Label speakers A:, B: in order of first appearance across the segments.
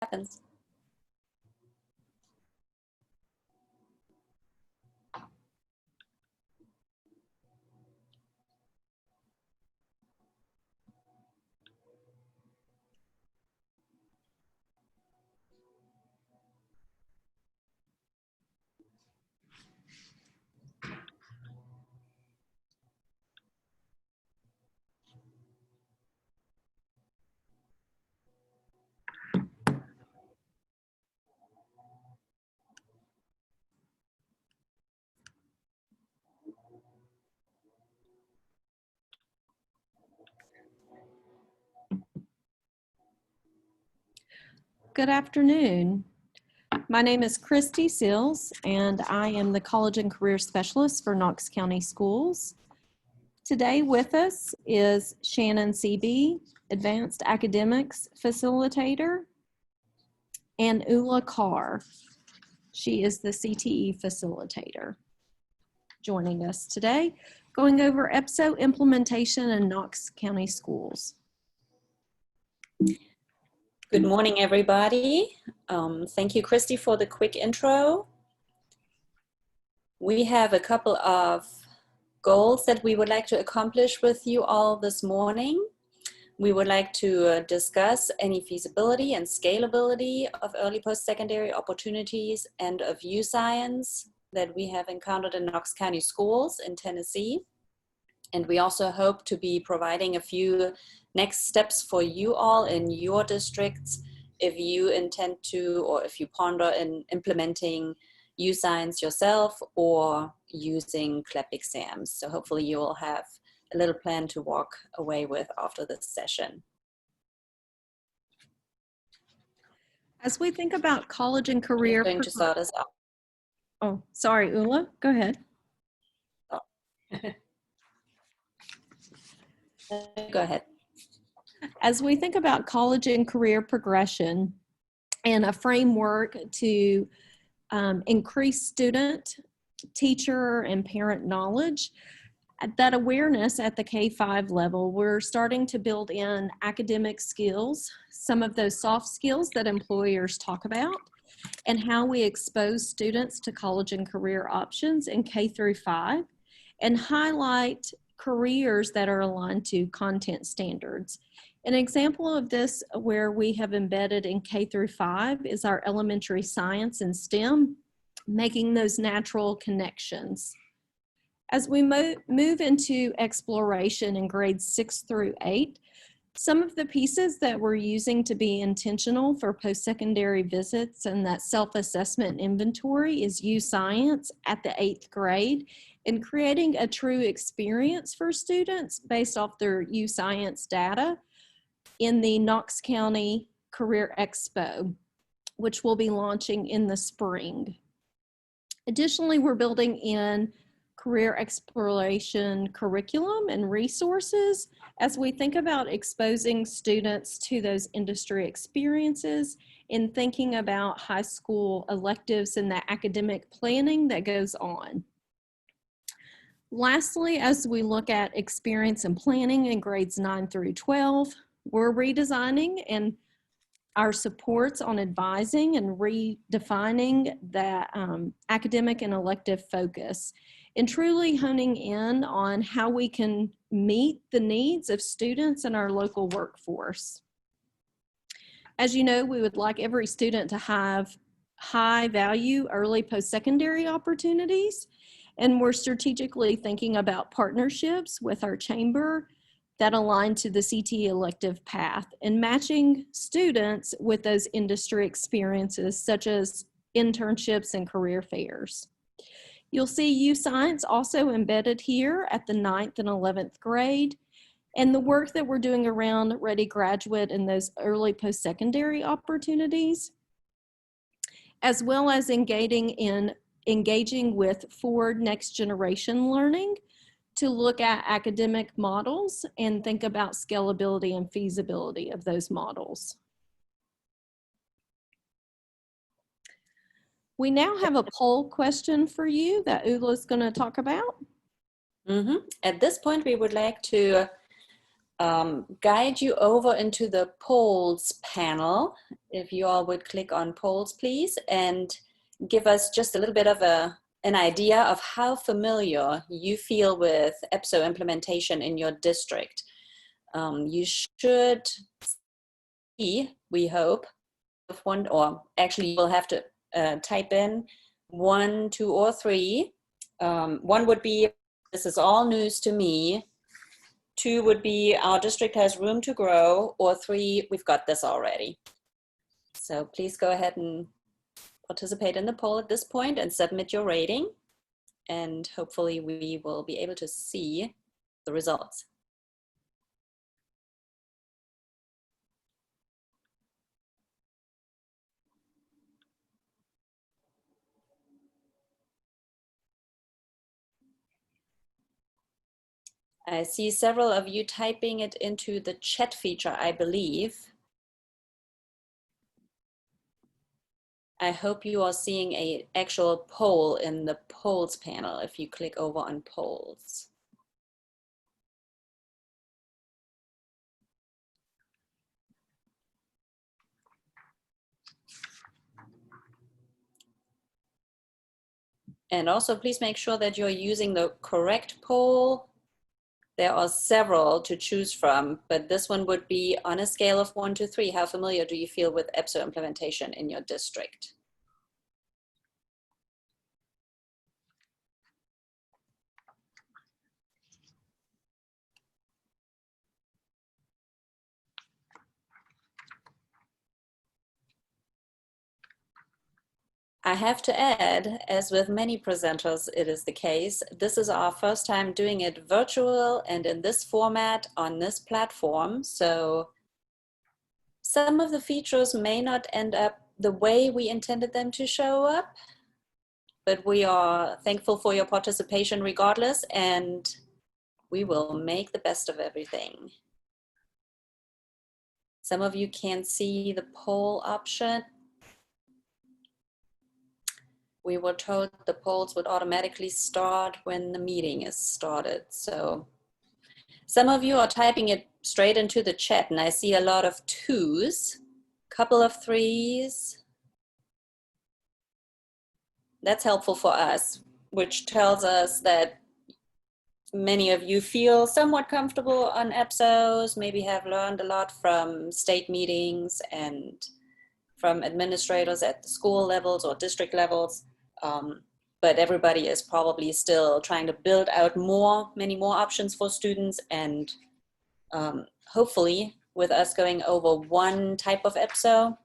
A: happens.
B: Good afternoon. My name is Christy Sills, and I am the College and Career Specialist for Knox County Schools. Today with us is Shannon Seeby, Advanced Academics Facilitator, and Ulla Carr. She is the CTE Facilitator. Joining us today, going over EPSO implementation in Knox County Schools.
A: Good morning, everybody. Thank you, Christy, for the quick intro. We have a couple of goals that we would like to accomplish with you all this morning. We would like to discuss any feasibility and scalability of early post-secondary opportunities and of U-Science that we have encountered in Knox County Schools in Tennessee. And we also hope to be providing a few next steps for you all in your districts if you intend to, or if you ponder in implementing U-Science yourself or using CLEP exams. So hopefully you will have a little plan to walk away with after this session.
B: As we think about college and career...
A: I'm going to start us off.
B: Oh, sorry, Ulla, go ahead.
A: Oh. Go ahead.
B: As we think about college and career progression and a framework to increase student, teacher, and parent knowledge, that awareness at the K-5 level, we're starting to build in academic skills, some of those soft skills that employers talk about, and how we expose students to college and career options in K-5, and highlight careers that are aligned to content standards. An example of this where we have embedded in K-5 is our elementary science and STEM, making those natural connections. As we move into exploration in grades 6 through 8, some of the pieces that we're using to be intentional for post-secondary visits and that self-assessment inventory is U-Science at the 8th grade and creating a true experience for students based off their U-Science data in the Knox County Career Expo, which we'll be launching in the spring. Additionally, we're building in career exploration curriculum and resources as we think about exposing students to those industry experiences and thinking about high school electives and the academic planning that goes on. Lastly, as we look at experience and planning in grades 9 through 12, we're redesigning and our supports on advising and redefining that academic and elective focus, and truly honing in on how we can meet the needs of students in our local workforce. As you know, we would like every student to have high value early post-secondary opportunities, and we're strategically thinking about partnerships with our chamber that align to the CTE elective path and matching students with those industry experiences such as internships and career fairs. You'll see U-Science also embedded here at the 9th and 11th grade, and the work that we're doing around Ready Graduate and those early post-secondary opportunities, as well as engaging with forward next generation learning to look at academic models and think about scalability and feasibility of those models. We now have a poll question for you that Ulla is going to talk about.
A: At this point, we would like to guide you over into the polls panel. If you all would click on polls, please, and give us just a little bit of an idea of how familiar you feel with EPSO implementation in your district. You should see, we hope, one, or actually you'll have to type in 1, 2, or 3. 1 would be, this is all news to me. 2 would be, our district has room to grow, or 3, we've got this already. So please go ahead and participate in the poll at this point and submit your rating, and hopefully we will be able to see the results. I see several of you typing it into the chat feature, I believe. I hope you are seeing an actual poll in the polls panel if you click over on polls. And also please make sure that you're using the correct poll. There are several to choose from, but this one would be on a scale of 1 to 3. How familiar do you feel with EPSO implementation in your district? I have to add, as with many presenters it is the case, this is our first time doing it virtual and in this format on this platform. So some of the features may not end up the way we intended them to show up, but we are thankful for your participation regardless, and we will make the best of everything. Some of you can't see the poll option. We were told the polls would automatically start when the meeting is started. So some of you are typing it straight into the chat, and I see a lot of 2s, couple of 3s. That's helpful for us, which tells us that many of you feel somewhat comfortable on EPSOs, maybe have learned a lot from state meetings and from administrators at the school levels or district levels. But everybody is probably still trying to build out many more options for students, and hopefully with us going over one type of EPSO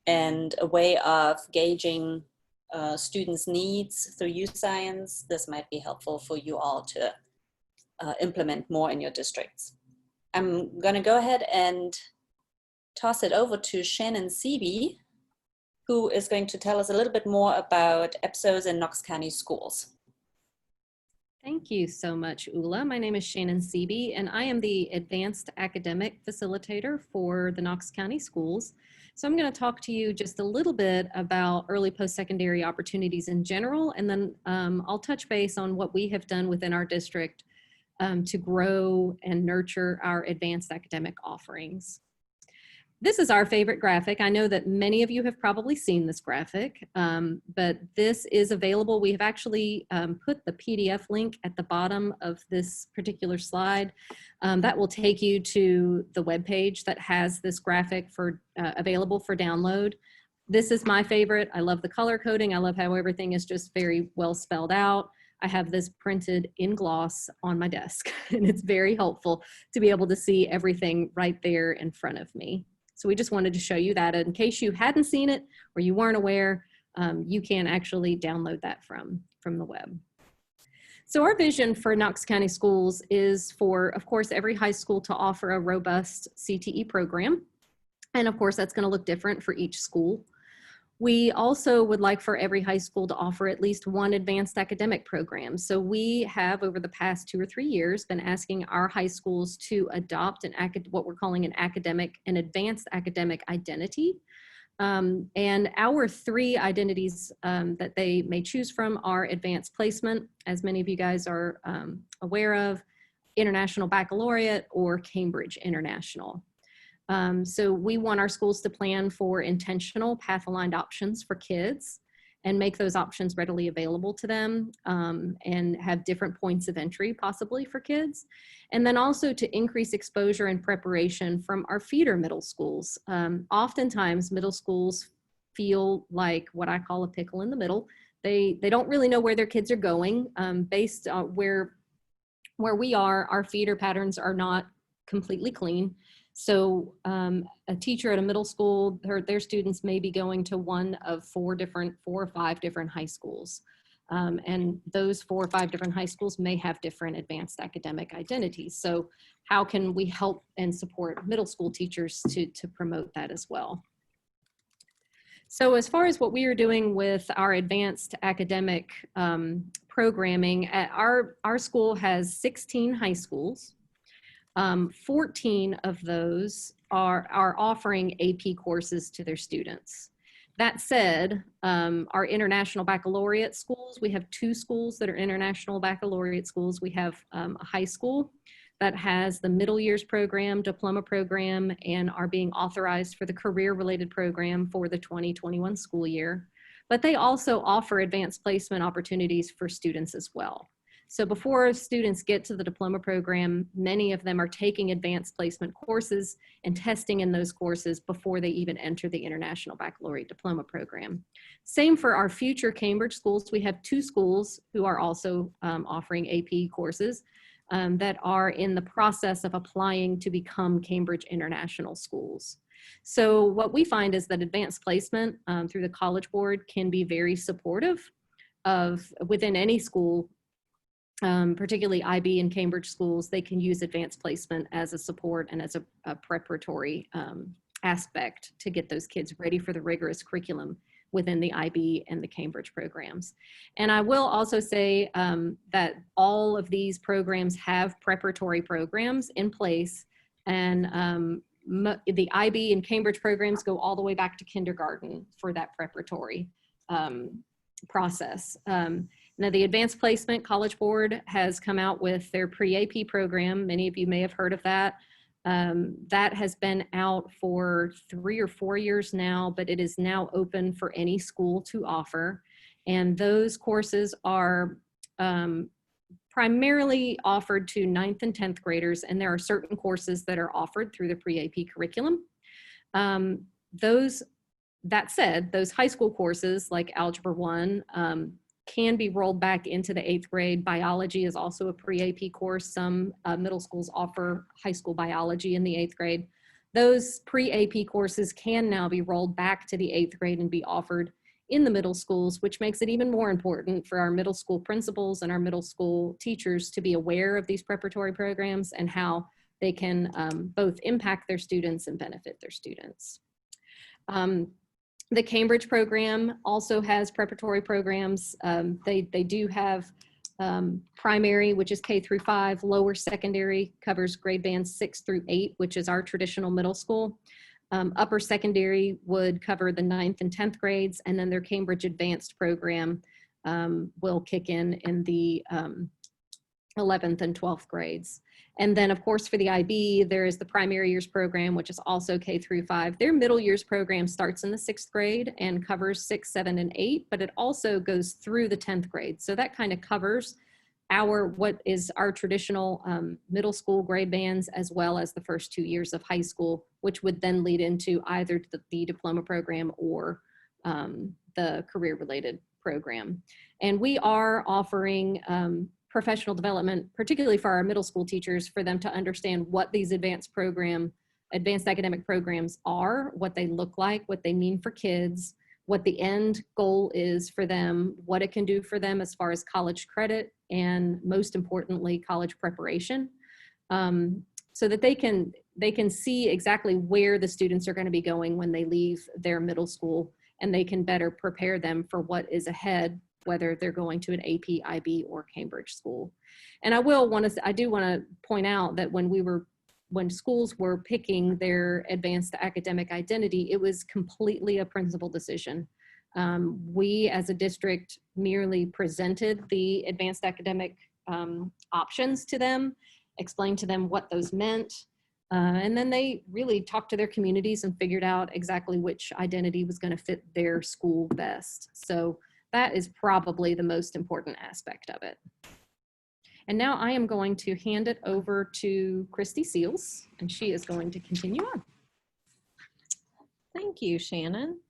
A: and a way of gauging students' needs through youth science, this might be helpful for you all to implement more in your districts. I'm gonna go ahead and toss it over to Shannon Seeby, who is going to tell us a little bit more about EPSOs in Knox County schools.
C: Thank you so much, Ulla. My name is Shannon Seeby, and I am the Advanced Academic Facilitator for the Knox County Schools. So I'm going to talk to you just a little bit about early post-secondary opportunities in general, and then I'll touch base on what we have done within our district to grow and nurture our advanced academic offerings. This is our favorite graphic. I know that many of you have probably seen this graphic, but this is available. We have actually put the PDF link at the bottom of this particular slide. That will take you to the webpage that has this graphic for available for download. This is my favorite. I love the color coding. I love how everything is just very well spelled out. I have this printed in gloss on my desk, and it's very helpful to be able to see everything right there in front of me. So we just wanted to show you that in case you hadn't seen it or you weren't aware, you can actually download that from the web. So our vision for Knox County Schools is for, of course, every high school to offer a robust CTE program. And of course, that's going to look different for each school. We also would like for every high school to offer at least one advanced academic program. So we have, over the past 2 or 3 years, been asking our high schools to adopt what we're calling an advanced academic identity. And our 3 identities that they may choose from are advanced placement, as many of you guys are aware of, International Baccalaureate or Cambridge International. So we want our schools to plan for intentional path-aligned options for kids and make those options readily available to them, and have different points of entry possibly for kids. And then also to increase exposure and preparation from our feeder middle schools. Oftentimes middle schools feel like what I call a pickle in the middle. They don't really know where their kids are going, based on where we are. Our feeder patterns are not completely clean. So a teacher at a middle school, their students may be going to one of 4 or 5 different high schools. And those 4 or 5 different high schools may have different advanced academic identities. So how can we help and support middle school teachers to promote that as well? So as far as what we are doing with our advanced academic programming, our school has 16 high schools. 14 of those are offering AP courses to their students. That said, our international baccalaureate schools, we have 2 schools that are international baccalaureate schools. We have a high school that has the middle years program, diploma program, and are being authorized for the career-related program for the 2021 school year. But they also offer advanced placement opportunities for students as well. So before students get to the diploma program, many of them are taking advanced placement courses and testing in those courses before they even enter the International Baccalaureate Diploma program. Same for our future Cambridge schools. We have 2 schools who are also offering AP courses that are in the process of applying to become Cambridge International schools. So what we find is that advanced placement through the College Board can be very supportive of within any school. Particularly IB and Cambridge schools, they can use advanced placement as a support and as a preparatory aspect to get those kids ready for the rigorous curriculum within the IB and the Cambridge programs. And I will also say that all of these programs have preparatory programs in place, and the IB and Cambridge programs go all the way back to kindergarten for that preparatory process. Now, the Advanced Placement College Board has come out with their pre-AP program. Many of you may have heard of that. That has been out for 3 or 4 years now, but it is now open for any school to offer. And those courses are primarily offered to 9th and 10th graders, and there are certain courses that are offered through the pre-AP curriculum. That said, those high school courses like Algebra 1, can be rolled back into the 8th grade. Biology is also a pre-AP course. Some middle schools offer high school biology in the 8th grade. Those pre-AP courses can now be rolled back to the 8th grade and be offered in the middle schools, which makes it even more important for our middle school principals and our middle school teachers to be aware of these preparatory programs and how they can both impact their students and benefit their students. The Cambridge program also has preparatory programs. They do have primary, which is K through 5, lower secondary covers grade bands 6 through 8, which is our traditional middle school. Upper secondary would cover the 9th and 10th grades, and then their Cambridge Advanced program will kick in the 11th and 12th grades. And then of course for the IB, there is the primary years program, which is also K through 5. Their middle years program starts in the 6th grade and covers 6, 7, and 8, but it also goes through the 10th grade. So that kind of covers what is our traditional middle school grade bands, as well as the first 2 years of high school, which would then lead into either the diploma program or the career-related program. And we are offering professional development, particularly for our middle school teachers, for them to understand what these advanced academic programs are, what they look like, what they mean for kids, what the end goal is for them, what it can do for them as far as college credit, and most importantly, college preparation, so that they can see exactly where the students are going to be going when they leave their middle school, and they can better prepare them for what is ahead, whether they're going to an AP, IB, or Cambridge school. And I do want to point out that when schools were picking their advanced academic identity, it was completely a principal decision. We as a district merely presented the advanced academic options to them, explained to them what those meant. And then they really talked to their communities and figured out exactly which identity was going to fit their school best. So that is probably the most important aspect of it. And now I am going to hand it over to Christy Seals, and she is going to continue on.
B: Thank you, Shannon.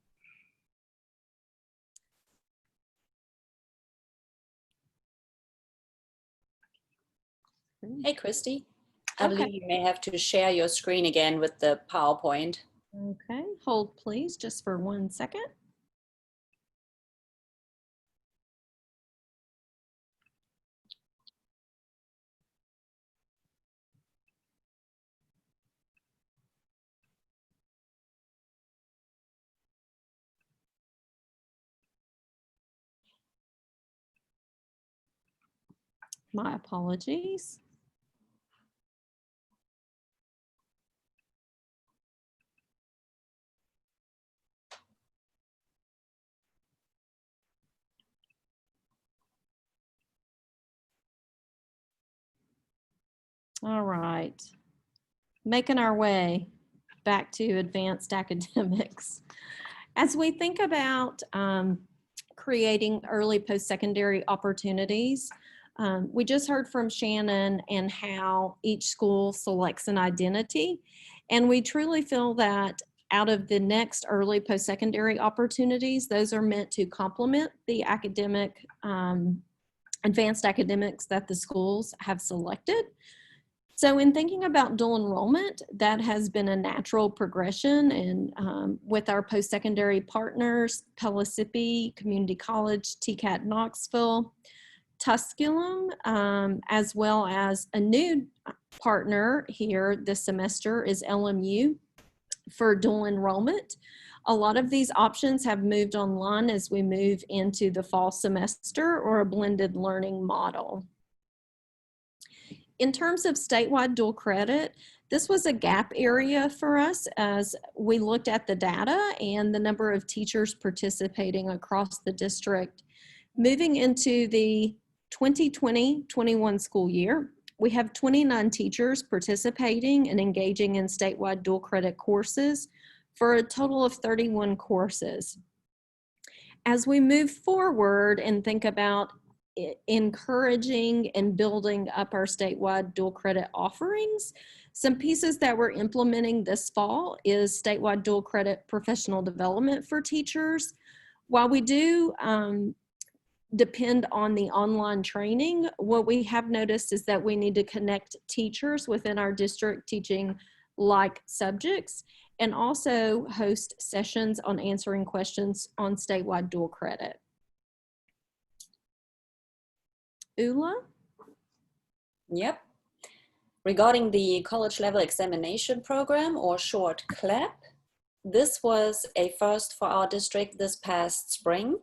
A: Hey, Christy. I
B: Okay.
A: believe you may have to share your screen again with the PowerPoint.
B: Okay, hold please just for 1 second. My apologies. All right, making our way back to advanced academics. As we think about creating early post-secondary opportunities, we just heard from Shannon and how each school selects an identity. And we truly feel that out of the next early post-secondary opportunities, those are meant to complement the academic, advanced academics that the schools have selected. So in thinking about dual enrollment, that has been a natural progression, and with our post-secondary partners, Pellissippi Community College, TCAT Knoxville, Tusculum, as well as a new partner here this semester is LMU for dual enrollment. A lot of these options have moved online as we move into the fall semester or a blended learning model. In terms of statewide dual credit, this was a gap area for us as we looked at the data and the number of teachers participating across the district. Moving into the 2020-21 school year, we have 29 teachers participating and engaging in statewide dual credit courses for a total of 31 courses. As we move forward and think about encouraging and building up our statewide dual credit offerings, some pieces that we're implementing this fall is statewide dual credit professional development for teachers. While we do depend on the online training, what we have noticed is that we need to connect teachers within our district teaching like subjects and also host sessions on answering questions on statewide dual credit. Ulla?
A: Yep. Regarding the college level examination program, or short CLEP, this was a first for our district this past spring.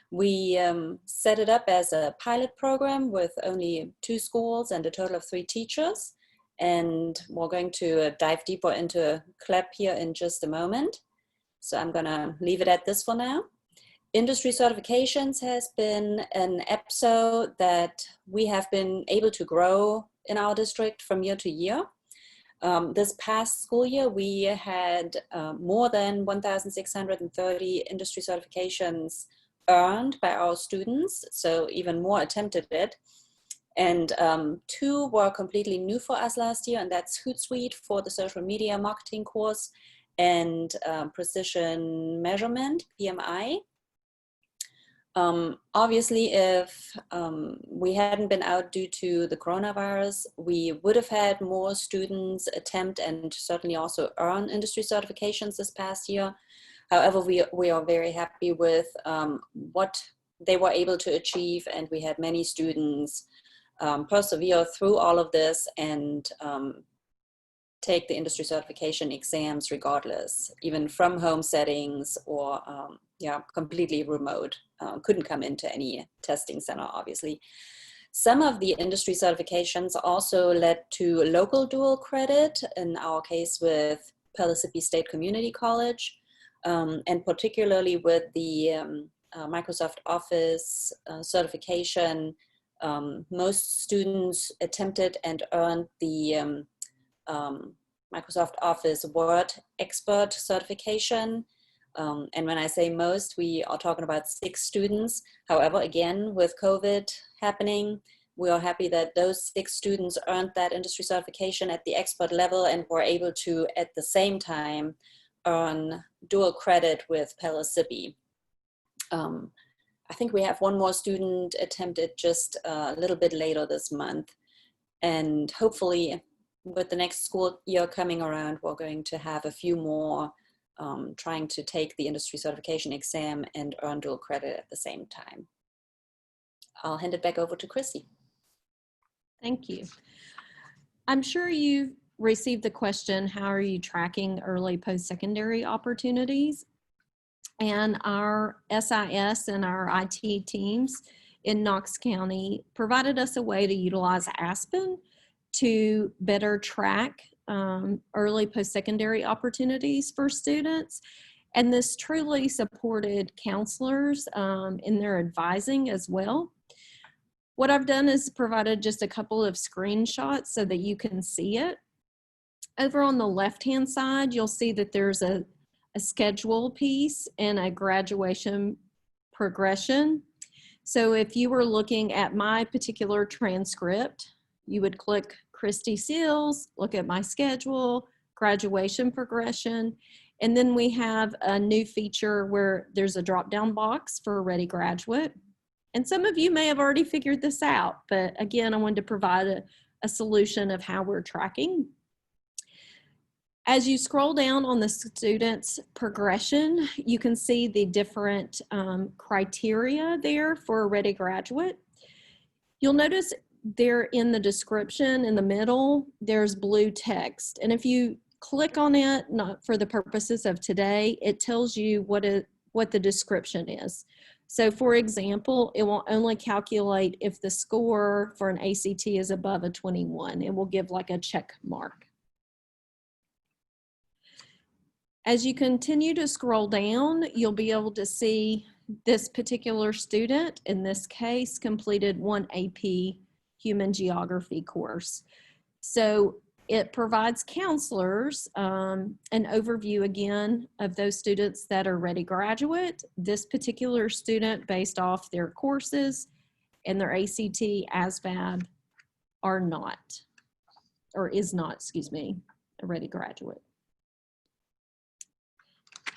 A: We set it up as a pilot program with only 2 schools and a total of 3 teachers. And we're going to dive deeper into CLEP here in just a moment. So I'm gonna leave it at this for now. Industry certifications has been an EPSO that we have been able to grow in our district from year to year. This past school year, we had more than 1,630 industry certifications earned by our students, so even more attempted it. And 2 were completely new for us last year, and that's Hootsuite for the social media marketing course and Precision Measurement, PMI. Obviously, if we hadn't been out due to the coronavirus, we would have had more students attempt and certainly also earn industry certifications this past year. However, we are very happy with what they were able to achieve, and we had many students persevere through all of this and take the industry certification exams regardless, even from home settings or completely remote. Couldn't come into any testing center, obviously. Some of the industry certifications also led to local dual credit, in our case with Pellissippi State Community College, and particularly with the Microsoft Office certification Most students attempted and earned the Microsoft Office Word Expert certification. And when I say most, we are talking about 6 students. However, again, with COVID happening, we are happy that those 6 students earned that industry certification at the expert level and were able to, at the same time, earn dual credit with Pellissippi. I think we have one more student attempted just a little bit later this month. And hopefully with the next school year coming around, we're going to have a few more trying to take the industry certification exam and earn dual credit at the same time. I'll hand it back over to Chrissy.
B: Thank you. I'm sure you've received the question, how are you tracking early post-secondary opportunities? And our SIS and our IT teams in Knox County provided us a way to utilize Aspen to better track early post-secondary opportunities for students. And this truly supported counselors in their advising as well. What I've done is provided just a couple of screenshots so that you can see it. Over on the left-hand side, you'll see that there's a schedule piece and a graduation progression. So if you were looking at my particular transcript, you would click Christy Seals, look at my schedule, graduation progression, and then we have a new feature where there's a drop-down box for a ready graduate. And some of you may have already figured this out, but again, I wanted to provide a solution of how we're tracking. As you scroll down on the student's progression, you can see the different criteria there for a ready graduate. You'll notice there in the description in the middle, there's blue text. And if you click on it, not for the purposes of today, it tells you what the description is. So for example, it will only calculate if the score for an ACT is above a 21. It will give like a check mark. As you continue to scroll down, you'll be able to see this particular student, in this case, completed one AP Human Geography course. So it provides counselors an overview again of those students that are ready graduate. This particular student, based off their courses and their ACT, ASVAB, are not, or is not, excuse me, a ready graduate.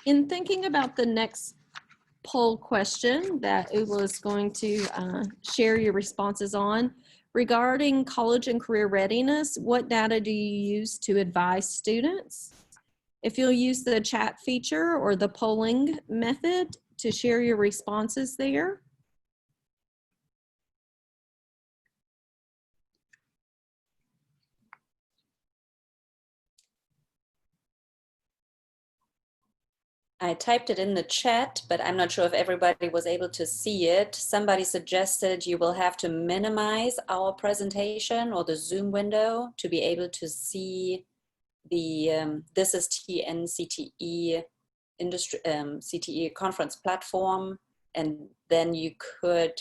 B: In thinking about the next poll question that Ulla is going to share your responses on, regarding college and career readiness, what data do you use to advise students? If you'll use the chat feature or the polling method to share your responses there.
A: I typed it in the chat, but I'm not sure if everybody was able to see it. Somebody suggested you will have to minimize our presentation or the Zoom window to be able to see the This is TNCTE industry CTE conference platform, and then you could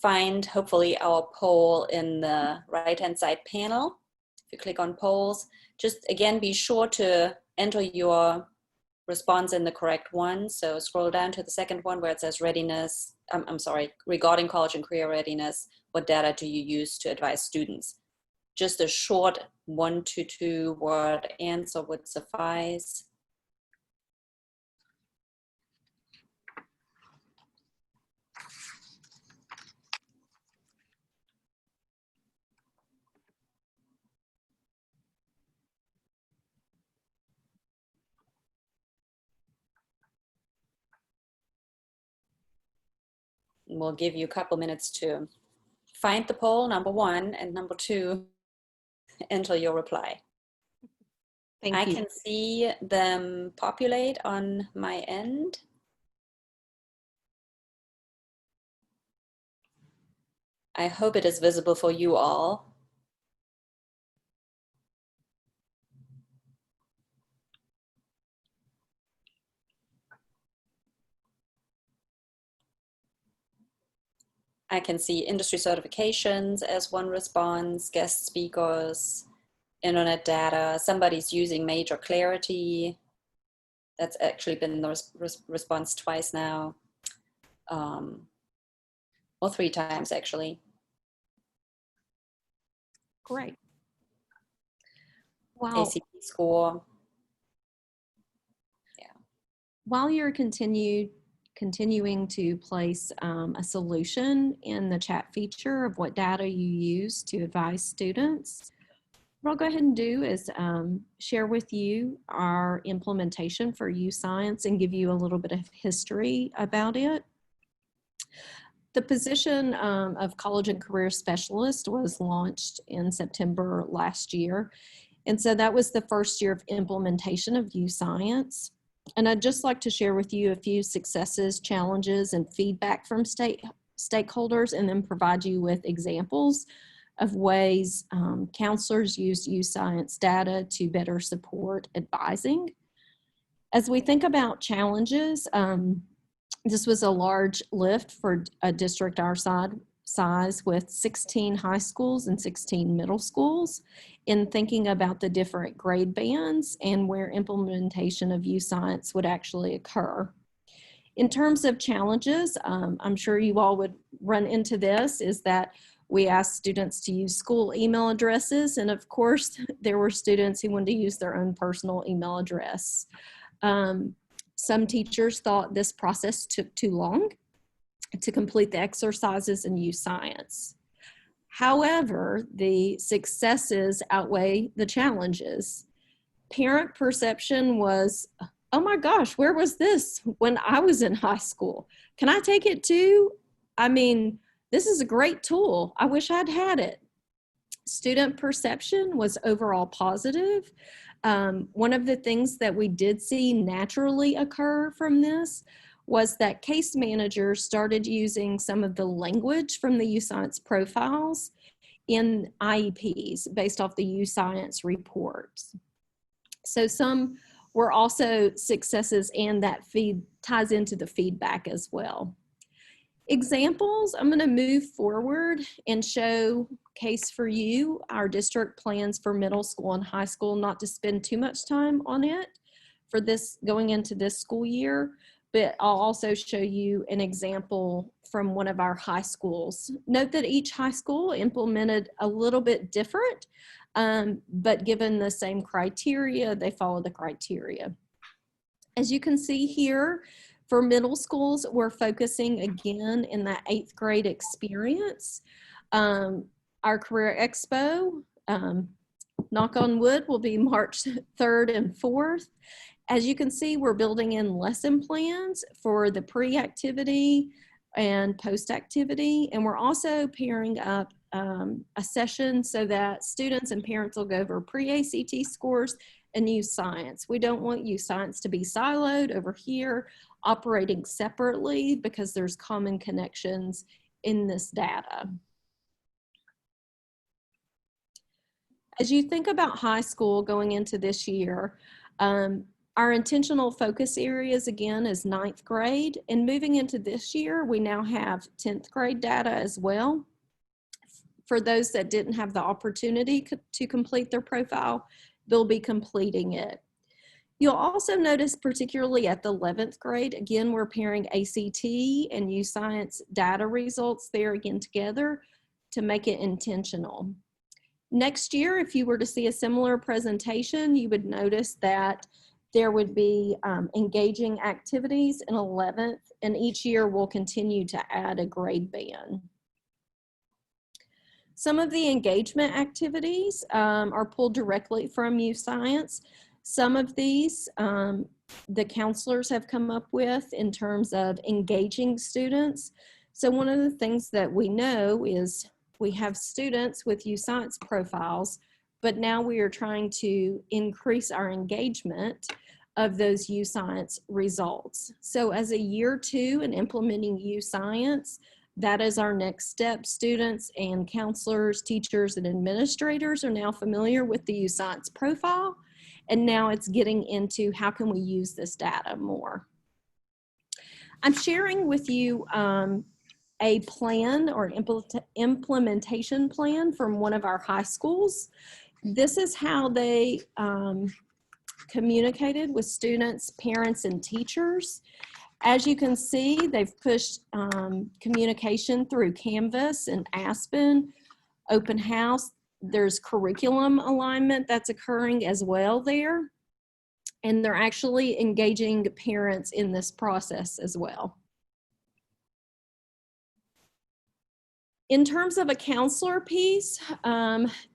A: find hopefully our poll in the right-hand side panel. If you click on polls, just again be sure to enter your response in the correct one. So scroll down to the second one where it says readiness. I'm sorry, regarding college and career readiness, what data do you use to advise students? Just a short 1 to 2 word answer would suffice. We'll give you a couple minutes to find the poll, number 1, and number 2, enter your reply.
B: Thank you.
A: I can see them populate on my end. I hope it is visible for you all. I can see industry certifications as one response, guest speakers, internet data, somebody's using Major Clarity. That's actually been the response twice now, or 3 times actually.
B: Great. Wow.
A: ACT score.
B: While you're continuing to place a solution in the chat feature of what data you use to advise students, what I'll go ahead and do is share with you our implementation for U-Science and give you a little bit of history about it. The position of College and Career Specialist was launched in September last year. And so that was the first year of implementation of U-Science. And I'd just like to share with you a few successes, challenges, and feedback from stakeholders, and then provide you with examples of ways counselors use U-Science data to better support advising. As we think about challenges, this was a large lift for a district our size with 16 high schools and 16 middle schools in thinking about the different grade bands and where implementation of U-Science would actually occur. In terms of challenges, I'm sure you all would run into this, is that we asked students to use school email addresses, and of course there were students who wanted to use their own personal email address. Some teachers thought this process took too long to complete the exercises and use science. However, the successes outweigh the challenges. Parent perception was, oh my gosh, where was this when I was in high school? Can I take it too? I mean, this is a great tool. I wish I'd had it. Student perception was overall positive. One of the things that we did see naturally occur from this was that case managers started using some of the language from the U-Science profiles in IEPs based off the U-Science reports. So some were also successes, and that ties into the feedback as well. Examples, I'm going to move forward and show case for you. Our district plans for middle school and high school, not to spend too much time on it for this going into this school year, but I'll also show you an example from one of our high schools. Note that each high school implemented a little bit different, but given the same criteria, they follow the criteria. As you can see here, for middle schools, we're focusing again in that 8th grade experience. Our Career Expo, knock on wood, will be March 3rd and 4th. As you can see, we're building in lesson plans for the pre-activity and post-activity, and we're also pairing up a session so that students and parents will go over pre-ACT scores and use science. We don't want use science to be siloed over here, operating separately, because there's common connections in this data. As you think about high school going into this year, our intentional focus areas again is 9th grade, and moving into this year, we now have 10th grade data as well. For those that didn't have the opportunity to complete their profile, they'll be completing it. You'll also notice, particularly at the 11th grade, again, we're pairing ACT and U-Science data results there again together to make it intentional. Next year, if you were to see a similar presentation, you would notice that there would be engaging activities in 11th, and each year we'll continue to add a grade band. Some of the engagement activities are pulled directly from U-Science. Some of these the counselors have come up with in terms of engaging students. So one of the things that we know is we have students with U-Science profiles, but now we are trying to increase our engagement of those U-Science results. So as a year 2 in implementing U-Science, that is our next step. Students and counselors, teachers, and administrators are now familiar with the U-Science profile, and now it's getting into how can we use this data more. I'm sharing with you a plan or implementation plan from one of our high schools. This is how they communicated with students, parents, and teachers. As you can see, they've pushed communication through Canvas and Aspen, Open House. There's curriculum alignment that's occurring as well there. And they're actually engaging parents in this process as well. In terms of a counselor piece,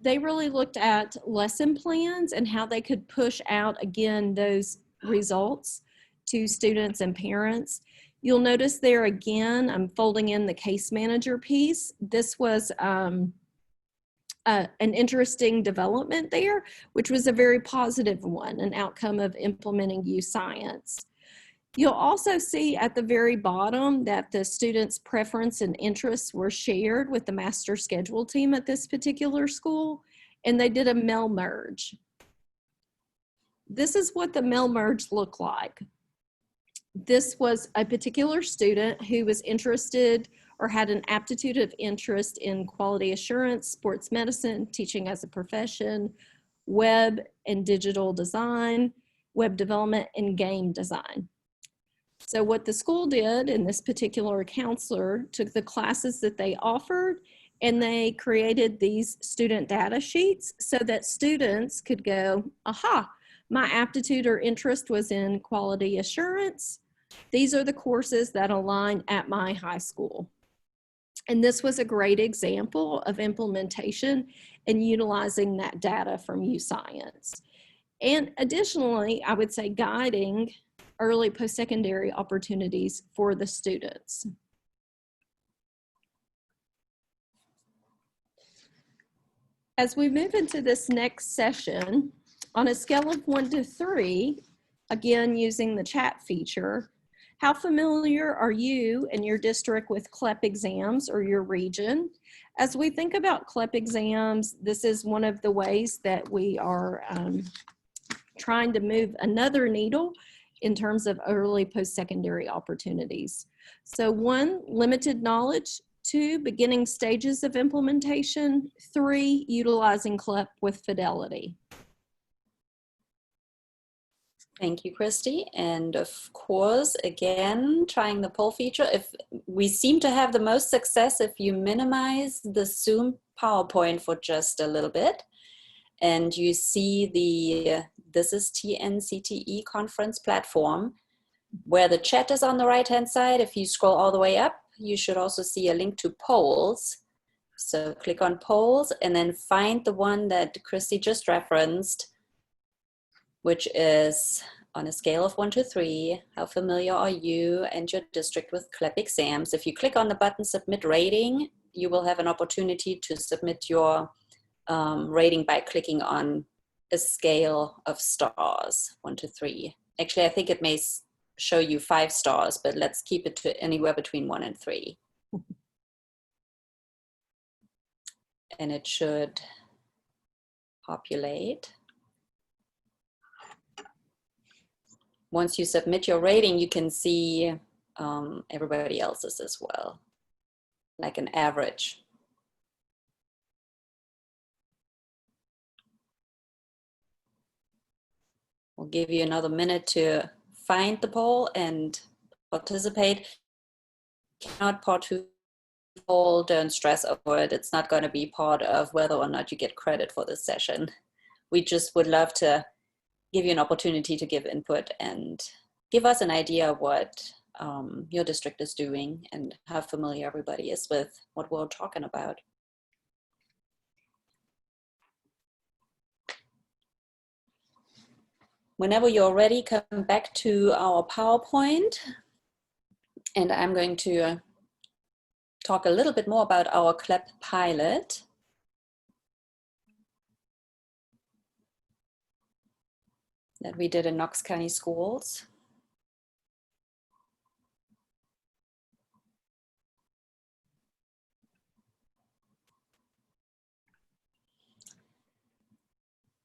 B: they really looked at lesson plans and how they could push out, again, those results to students and parents. You'll notice there again, I'm folding in the case manager piece. This was an interesting development there, which was a very positive one, an outcome of implementing U Science. You'll also see at the very bottom that the students' preference and interests were shared with the master schedule team at this particular school, and they did a mail merge. This is what the mail merge looked like. This was a particular student who was interested or had an aptitude of interest in quality assurance, sports medicine, teaching as a profession, web and digital design, web development, and game design. So what the school did, and this particular counselor took the classes that they offered and they created these student data sheets so that students could go, aha, my aptitude or interest was in quality assurance. These are the courses that align at my high school. And this was a great example of implementation and utilizing that data from U Science. And additionally, I would say guiding early post-secondary opportunities for the students. As we move into this next session, on a scale of 1 to 3, again using the chat feature, how familiar are you and your district with CLEP exams or your region? As we think about CLEP exams, this is one of the ways that we are trying to move another needle in terms of early post-secondary opportunities. So 1, limited knowledge. 2, beginning stages of implementation. 3, utilizing CLEP with fidelity.
A: Thank you, Christy. And of course, again, trying the poll feature. If we seem to have the most success if you minimize the Zoom PowerPoint for just a little bit, and you see the This is TNCTE conference platform, where the chat is on the right-hand side. If you scroll all the way up, you should also see a link to polls. So click on polls and then find the one that Christy just referenced, which is on a scale of 1 to 3, how familiar are you and your district with CLEP exams? If you click on the button Submit Rating, you will have an opportunity to submit your rating by clicking on a scale of stars, 1 to 3. Actually, I think it may show you 5 stars, but let's keep it to anywhere between 1 and 3. And it should populate. Once you submit your rating, you can see everybody else's as well, like an average. We'll give you another minute to find the poll and participate. Cannot part to poll, don't stress over it. It's not going to be part of whether or not you get credit for this session. We just would love to give you an opportunity to give input and give us an idea of what your district is doing and how familiar everybody is with what we're talking about. Whenever you're ready, come back to our PowerPoint, and I'm going to talk a little bit more about our CLEP pilot. That we did in Knox County schools.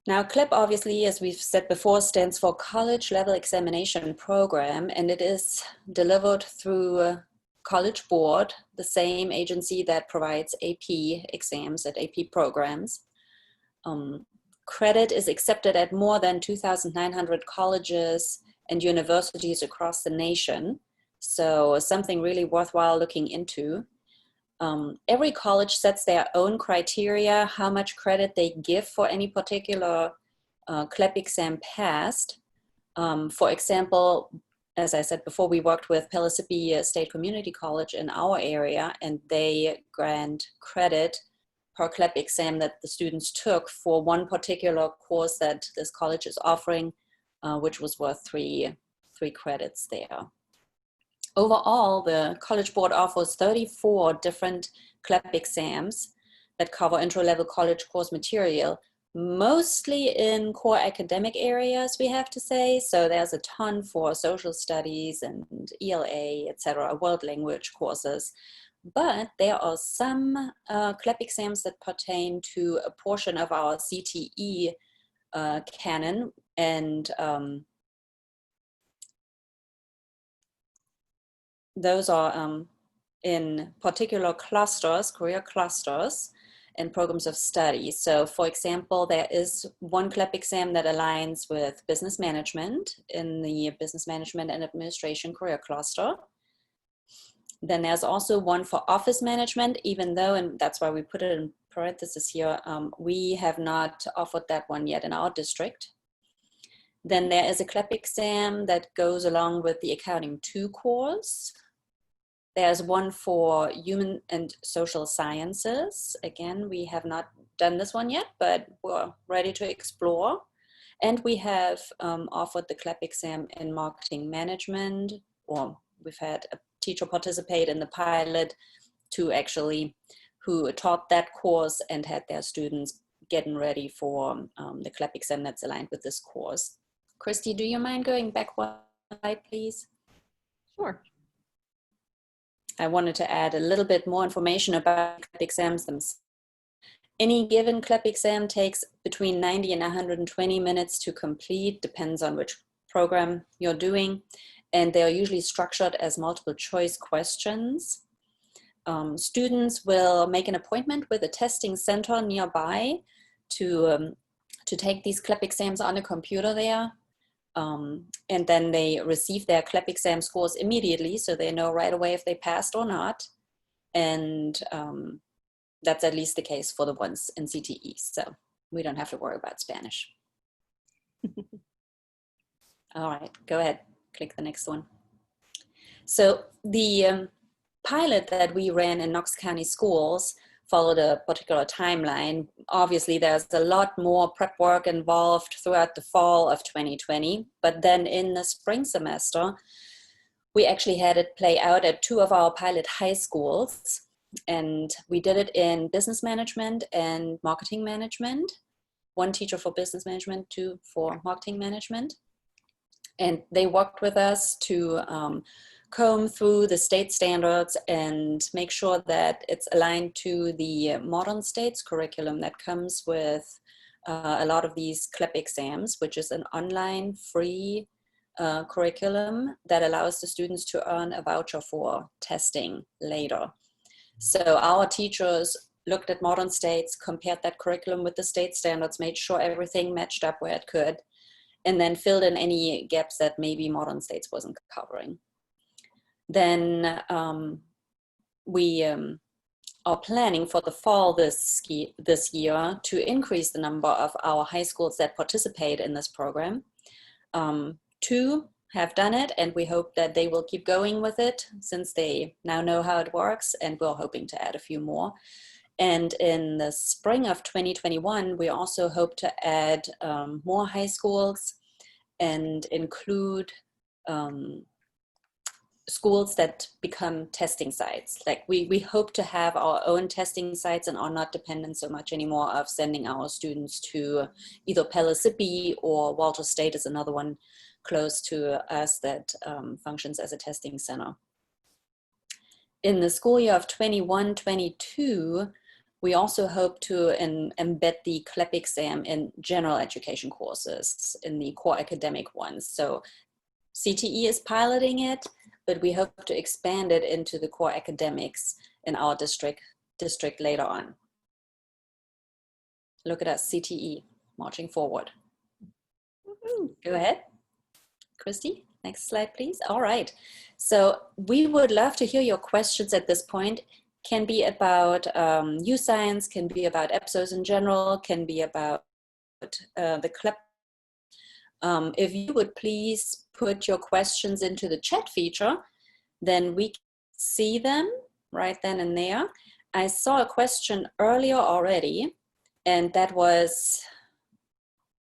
A: Now, CLEP, obviously, as we've said before, stands for College Level Examination Program, and it is delivered through College Board, the same agency that provides AP exams at AP programs. Credit is accepted at more than 2,900 colleges and universities across the nation. So something really worthwhile looking into. Every college sets their own criteria, how much credit they give for any particular CLEP exam passed. For example, as I said before, we worked with Pellissippi State Community College in our area, and they grant credit per CLEP exam that the students took for one particular course that this college is offering, which was worth three credits there. Overall, the College Board offers 34 different CLEP exams that cover intro-level college course material, mostly in core academic areas, we have to say. So there's a ton for social studies and ELA, etc., world language courses. But there are some CLEP exams that pertain to a portion of our CTE canon, and those are in particular clusters, career clusters, and programs of study. So for example, there is one CLEP exam that aligns with business management in the business management and administration career cluster. Then there's also one for office management, even though, and that's why we put it in parentheses here, we have not offered that one yet in our district. Then there is a CLEP exam that goes along with the Accounting 2 course. There's one for human and social sciences. Again, we have not done this one yet, but we're ready to explore. And we have offered the CLEP exam in marketing management, or we've had a teacher participate in the pilot who taught that course and had their students getting ready for the CLEP exam that's aligned with this course. Christy, do you mind going back one slide, please?
C: Sure.
A: I wanted to add a little bit more information about CLEP exams themselves. Any given CLEP exam takes between 90 and 120 minutes to complete, depends on which program you're doing, and they're usually structured as multiple choice questions. Students will make an appointment with a testing center nearby to take these CLEP exams on a computer there. And then they receive their CLEP exam scores immediately, so they know right away if they passed or not. And that's at least the case for the ones in CTE, so we don't have to worry about Spanish. All right, go ahead, click the next one. So the pilot that we ran in Knox County schools followed a particular timeline. Obviously, there's a lot more prep work involved throughout the fall of 2020, but then in the spring semester, we actually had it play out at 2 of our pilot high schools, and we did it in business management and marketing management. 1 teacher for business management, 2 for marketing management. And they worked with us to comb through the state standards and make sure that it's aligned to the modern states curriculum that comes with a lot of these CLEP exams, which is an online free curriculum that allows the students to earn a voucher for testing later. So our teachers looked at modern states, compared that curriculum with the state standards, made sure everything matched up where it could, and then filled in any gaps that maybe modern states wasn't covering. Then we are planning for the fall this year to increase the number of our high schools that participate in this program. 2 have done it, and we hope that they will keep going with it since they now know how it works, and we're hoping to add a few more. And in the spring of 2021, we also hope to add more high schools and include schools that become testing sites. Like we hope to have our own testing sites and are not dependent so much anymore of sending our students to either Pellissippi, or Walter State is another one close to us that functions as a testing center. In the school year of 21-22, we also hope to embed the CLEP exam in general education courses, in the core academic ones. So CTE is piloting it. but we hope to expand it into the core academics in our district later on. Look at us, CTE, marching forward. Go ahead, Christy. Next slide, please. All right. So we would love to hear your questions at this point. Can be about U-Science, can be about EPSOs in general, can be about the club. If you would please put your questions into the chat feature, then we can see them right then and there. I saw a question earlier already, and that was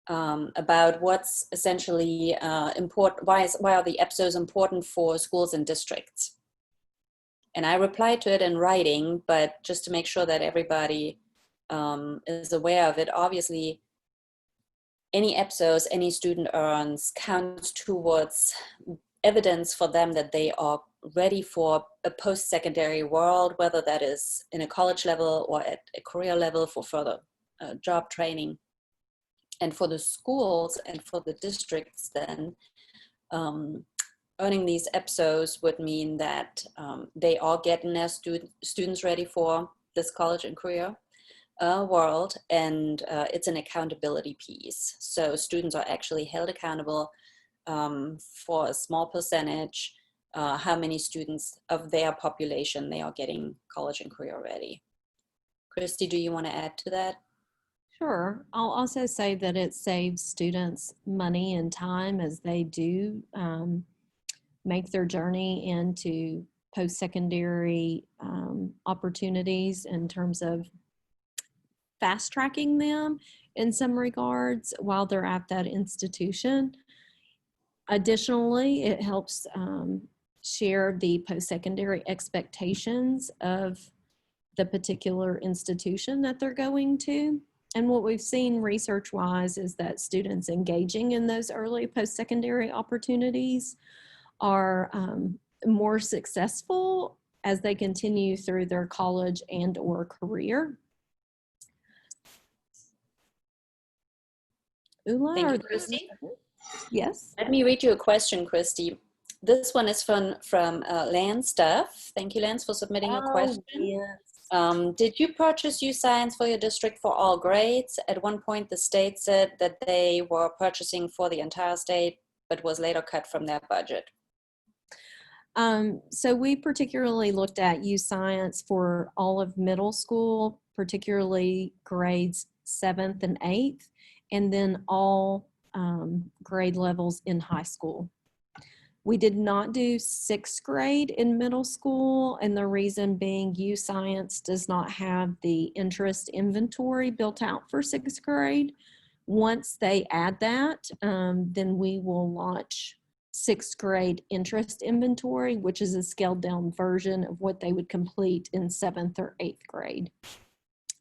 A: about what's essentially important, why are the EPSOs important for schools and districts? And I replied to it in writing, but just to make sure that everybody is aware of it, obviously, any EPSOs any student earns counts towards evidence for them that they are ready for a post-secondary world, whether that is in a college level or at a career level for further job training. And for the schools and for the districts then, earning these EPSOs would mean that they are getting their students ready for this college and career world, and it's an accountability piece. So students are actually held accountable for a small percentage, how many students of their population they are getting college and career ready. Christy, do you want to add to that?
B: Sure. I'll also say that it saves students money and time as they do make their journey into post-secondary opportunities in terms of fast tracking them in some regards while they're at that institution. Additionally, it helps share the post-secondary expectations of the particular institution that they're going to. And what we've seen research-wise is that students engaging in those early post-secondary opportunities are more successful as they continue through their college and or career. Ulla,
A: thank you, Christy.
B: Yes.
A: Let me read you a question, Christy. This one is from Lance Duff. Thank you, Lance, for submitting a question.
B: Yes.
A: Did you purchase U-Science for your district for all grades? At one point, the state said that they were purchasing for the entire state, but was later cut from their budget.
B: So we particularly looked at U-Science for all of middle school, particularly grades 7th and 8th, and then all grade levels in high school. We did not do 6th grade in middle school, and the reason being U-Science does not have the interest inventory built out for 6th grade. Once they add that, then we will launch 6th grade interest inventory, which is a scaled down version of what they would complete in 7th or 8th grade.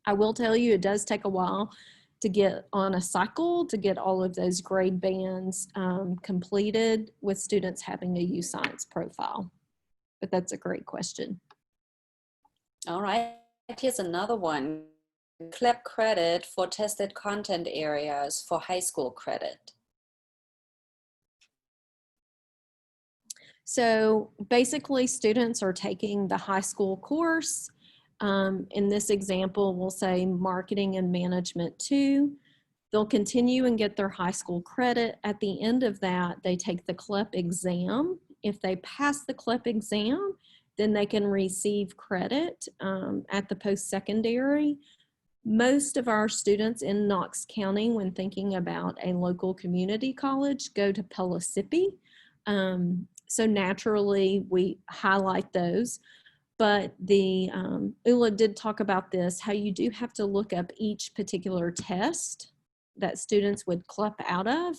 B: I will tell you, it does take a while to get on a cycle to get all of those grade bands completed with students having a U-Science profile. But that's a great question.
A: All right, here's another one. CLEP credit for tested content areas for high school credit.
B: So basically students are taking the high school course. In this example, we'll say marketing and management 2. They'll continue and get their high school credit. At the end of that, they take the CLEP exam. If they pass the CLEP exam, then they can receive credit at the post-secondary. Most of our students in Knox County, when thinking about a local community college, go to Pellissippi. So naturally, we highlight those. But the Ulla did talk about this, how you do have to look up each particular test that students would CLEP out of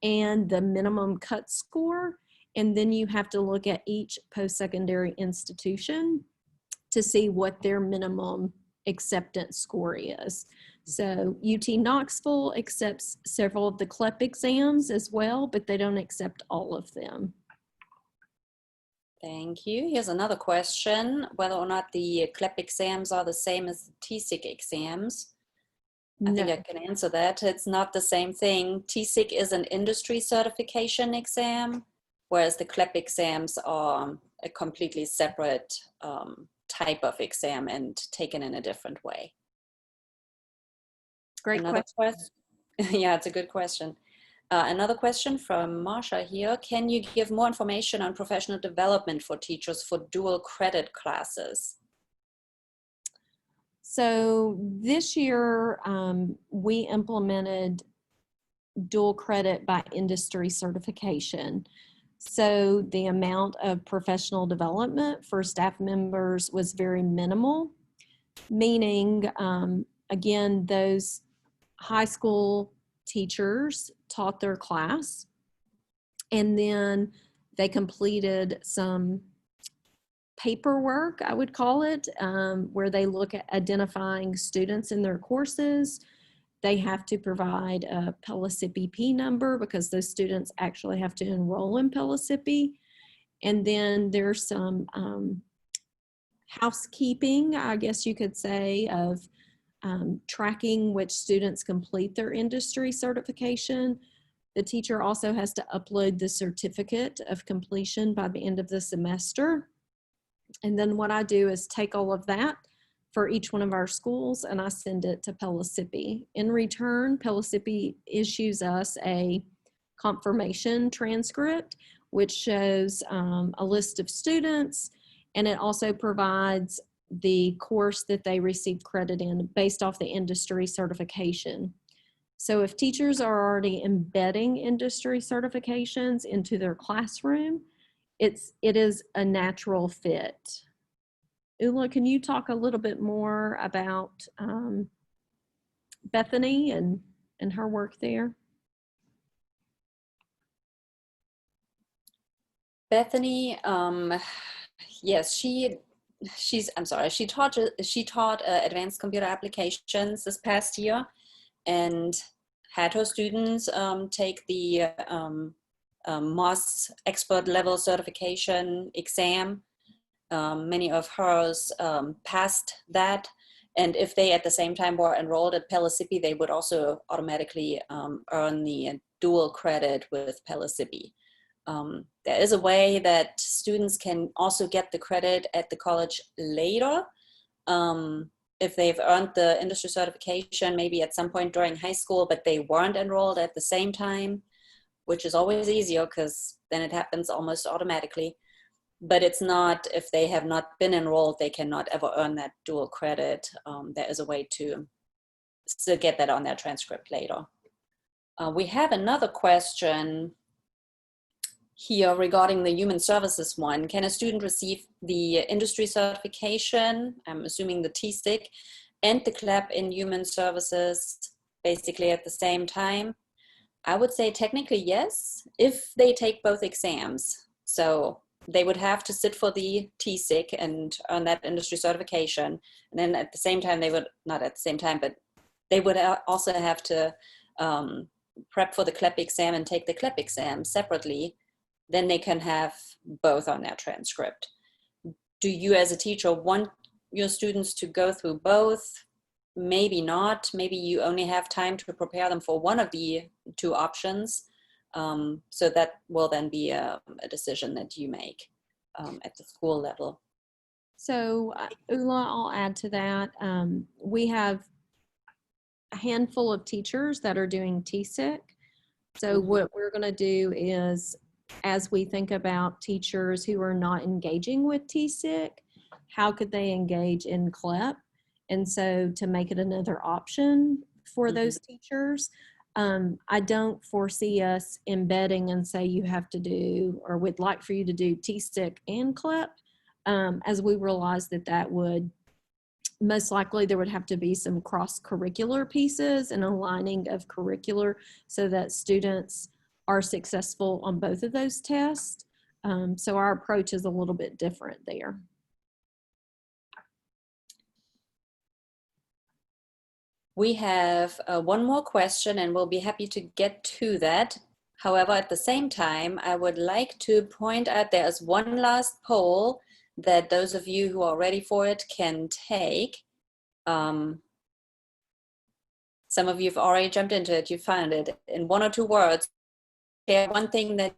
B: and the minimum cut score. And then you have to look at each post-secondary institution to see what their minimum acceptance score is. So UT Knoxville accepts several of the CLEP exams as well, but they don't accept all of them.
A: Thank you. Here's another question, whether or not the CLEP exams are the same as the TSIC exams. I think I can answer that. It's not the same thing. TSIC is an industry certification exam, whereas the CLEP exams are a completely separate type of exam and taken in a different way.
B: Great
A: Another
B: question.
A: Yeah, it's a good question. Another question from Marsha here. Can you give more information on professional development for teachers for dual credit classes?
B: So this year, we implemented dual credit by industry certification. So the amount of professional development for staff members was very minimal, meaning, again, those high school teachers taught their class, and then they completed some paperwork, I would call it, where they look at identifying students in their courses. They have to provide a PELACIPI number because those students actually have to enroll in PELACIPI. And then there's some housekeeping, I guess you could say, of tracking which students complete their industry certification. The teacher also has to upload the certificate of completion by the end of the semester. And then what I do is take all of that for each one of our schools and I send it to PELACIPI. In return, PELACIPI issues us a confirmation transcript, which shows a list of students, and it also provides the course that they received credit in based off the industry certification. So if teachers are already embedding industry certifications into their classroom, it is a natural fit. Ulla, can you talk a little bit more about Bethany and her work there?
A: Bethany, yes, she taught advanced computer applications this past year and had her students take the MOS expert level certification exam. Many of hers passed that, and if they at the same time were enrolled at PELACIPI, they would also automatically earn the dual credit with PELACIPI. There is a way that students can also get the credit at the college later. If they've earned the industry certification, maybe at some point during high school, but they weren't enrolled at the same time, which is always easier because then it happens almost automatically. But it's not, if they have not been enrolled, they cannot ever earn that dual credit. There is a way to still get that on their transcript later. We have another question here regarding the human services one. Can a student receive the industry certification, I'm assuming the TSIC, and the CLAP in human services basically at the same time? I would say technically yes, if they take both exams. So they would have to sit for the TSIC and earn that industry certification. And then at the same time, they would, not at the same time, but they would also have to prep for the CLEP exam and take the CLEP exam separately. Then they can have both on their transcript. Do you as a teacher want your students to go through both? Maybe not. Maybe you only have time to prepare them for one of the two options. So that will then be a decision that you make at the school level.
B: So Ulla, I'll add to that. We have a handful of teachers that are doing TSIC. So what we're going to do is, as we think about teachers who are not engaging with TSIC, how could they engage in CLEP? And so to make it another option for those teachers, I don't foresee us embedding and say you have to do, or would like for you to do TSIC and CLEP, as we realize that that would, most likely there would have to be some cross-curricular pieces and aligning of curricular so that students are successful on both of those tests. So our approach is a little bit different there.
A: We have one more question and we'll be happy to get to that. However, at the same time, I would like to point out there is one last poll that those of you who are ready for it can take. Some of you have already jumped into it, you found it. In 1 or 2 words, share one thing that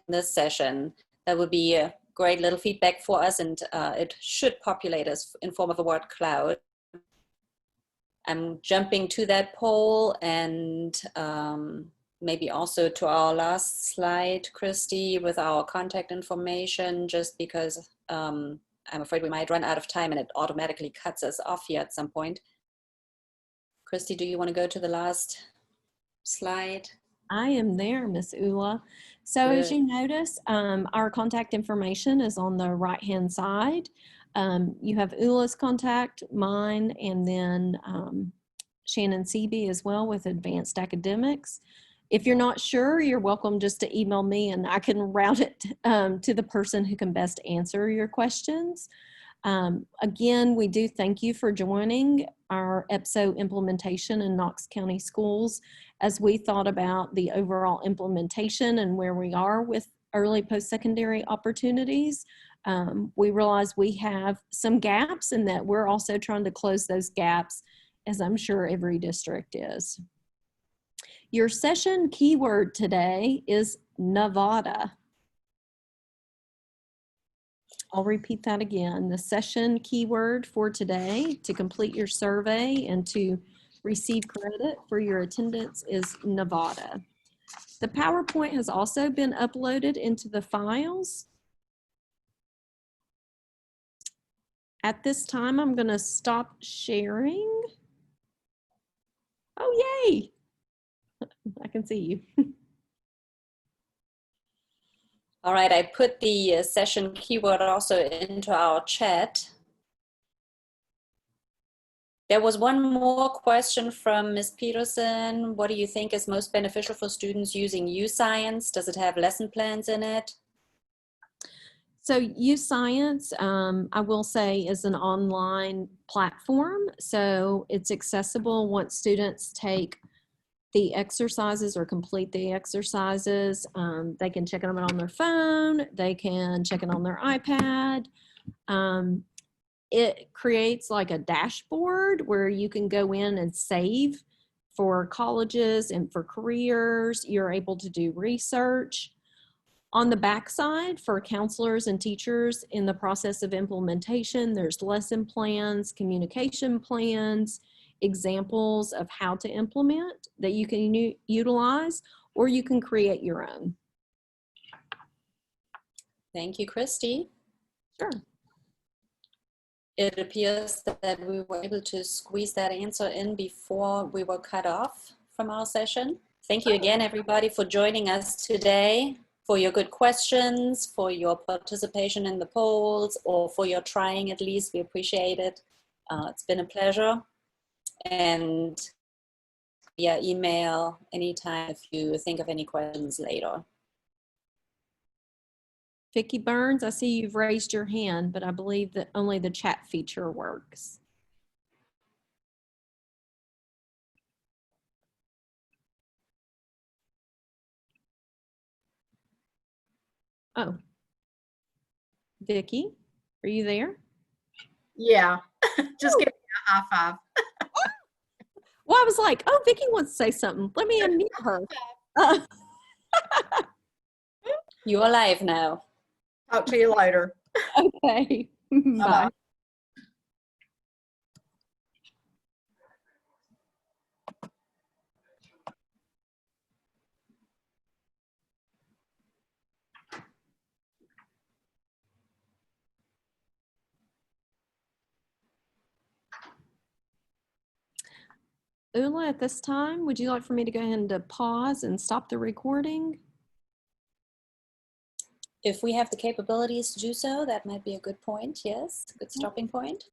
A: this session. That would be a great little feedback for us, and it should populate us in form of a word cloud. I'm jumping to that poll, and maybe also to our last slide, Christy, with our contact information, just because I'm afraid we might run out of time and it automatically cuts us off here at some point. Christy, do you want to go to the last slide?
B: I am there, Miss Ulla. So
A: Good.
B: as you notice, our contact information is on the right-hand side. You have Ulla's contact, mine, and then Shannon Seaby as well with Advanced Academics. If you're not sure, you're welcome just to email me and I can route it to the person who can best answer your questions. Again, we do thank you for joining our EPSO implementation in Knox County Schools. As we thought about the overall implementation and where we are with early post-secondary opportunities, we realize we have some gaps and that we're also trying to close those gaps, as I'm sure every district is. Your session keyword today is Nevada. I'll repeat that again. The session keyword for today to complete your survey and to receive credit for your attendance is Nevada. The PowerPoint has also been uploaded into the files. At this time, I'm going to stop sharing. Oh, yay! I can see you.
A: All right, I put the session keyword also into our chat. There was one more question from Ms. Peterson. What do you think is most beneficial for students using UScience? Does it have lesson plans in it?
B: So UScience, I will say, is an online platform. So it's accessible once students take the exercises or complete the exercises. They can check them out on their phone. They can check it on their iPad. It creates like a dashboard where you can go in and save for colleges and for careers. You're able to do research. On the backside, for counselors and teachers in the process of implementation, there's lesson plans, communication plans, examples of how to implement that you can utilize, or you can create your own.
A: Thank you, Christy.
B: Sure.
A: It appears that we were able to squeeze that answer in before we were cut off from our session. Thank you again, everybody, for joining us today, for your good questions, for your participation in the polls, or for your trying at least. We appreciate it. It's been a pleasure. And via email anytime if you think of any questions later.
B: Vicki Burns, I see you've raised your hand, but I believe that only the chat feature works. Oh, Vicki, are you there?
D: Yeah, just give me a high five.
B: Well, I was like, oh, Vicki wants to say something. Let me unmute her.
A: You're live now.
D: Talk to you later.
B: Okay, bye.
D: Bye-bye.
B: Ulla, at this time, would you like for me to go ahead and pause and stop the recording?
A: If we have the capabilities to do so, that might be a good point. Yes, good stopping point.